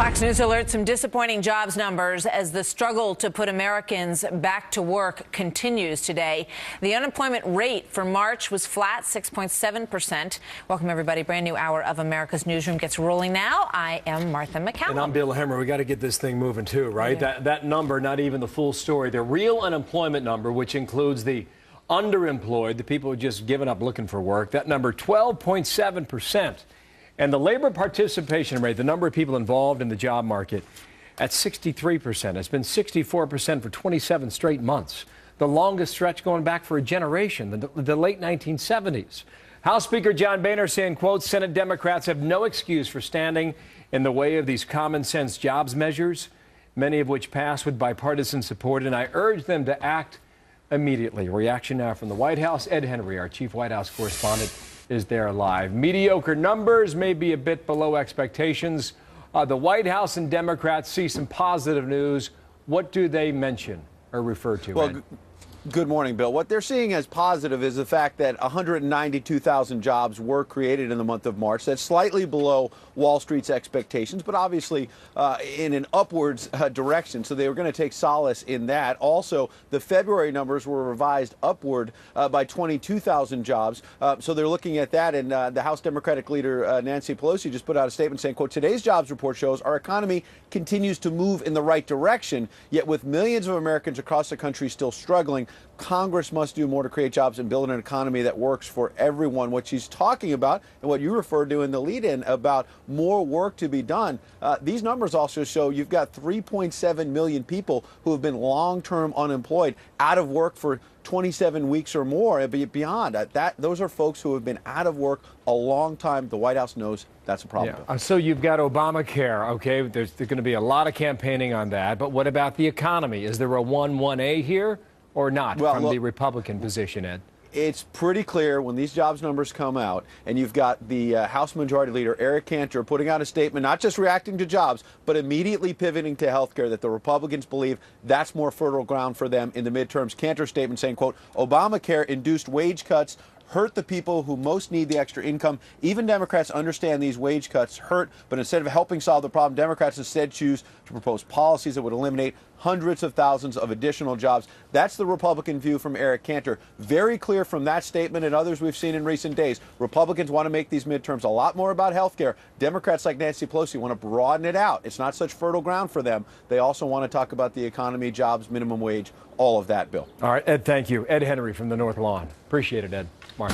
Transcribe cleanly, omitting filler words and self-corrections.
Fox News alerts some disappointing jobs numbers as the struggle to put Americans back to work continues today. The unemployment rate for March was flat, 6.7%. Welcome, everybody. Brand new hour of America's Newsroom gets rolling now. I am Martha McCallum. And I'm Bill Hemmer. We got to get this thing moving, too, right? That number, not even the full story. The real unemployment number, which includes the underemployed, the people who just given up looking for work, that number, 12.7%. And the labor participation rate, the number of people involved in the job market, at 63%. It's been 64% for 27 straight months, the longest stretch going back for a generation, the late 1970s. House Speaker John Boehner saying, quote, Senate Democrats have no excuse for standing in the way of these common sense jobs measures, many of which pass with bipartisan support, and I urge them to act immediately. Reaction now from the White House. Ed Henry, our chief White House correspondent, is there live. Mediocre numbers, may be a bit below expectations. The White House and Democrats see some positive news. What do they mention or refer to? Well, good morning, Bill. What they're seeing as positive is the fact that 192,000 jobs were created in the month of March. That's slightly below Wall Street's expectations, but obviously in an upwards direction. So they were going to take solace in that. Also, the February numbers were revised upward by 22,000 jobs. So they're looking at that. And the House Democratic leader, Nancy Pelosi, just put out a statement saying, quote, today's jobs report shows our economy continues to move in the right direction, yet with millions of Americans across the country still struggling, Congress must do more to create jobs and build an economy that works for everyone. What she's talking about and what you referred to in the lead-in about more work to be done, these numbers also show you've got 3.7 million people who have been long-term unemployed, out of work for 27 weeks or more, beyond that. Those are folks who have been out of work a long time. The White House knows that's a problem. Yeah. So you've got Obamacare, okay? There's going to be a lot of campaigning on that. But what about the economy? Is there a 1A here or not from the Republican position, Ed? It's pretty clear when these jobs numbers come out and you've got the House Majority Leader, Eric Cantor, putting out a statement, not just reacting to jobs, but immediately pivoting to health care, that the Republicans believe that's more fertile ground for them in the midterms. Cantor's statement saying, quote, Obamacare induced wage cuts hurt the people who most need the extra income. Even Democrats understand these wage cuts hurt, but instead of helping solve the problem, Democrats instead choose to propose policies that would eliminate hundreds of thousands of additional jobs. That's the Republican view from Eric Cantor. Very clear from that statement and others we've seen in recent days. Republicans want to make these midterms a lot more about health care. Democrats like Nancy Pelosi want to broaden it out. It's not such fertile ground for them. They also want to talk about the economy, jobs, minimum wage, all of that, Bill. All right, Ed, thank you. Ed Henry from the North Lawn. Appreciate it, Ed. Mark.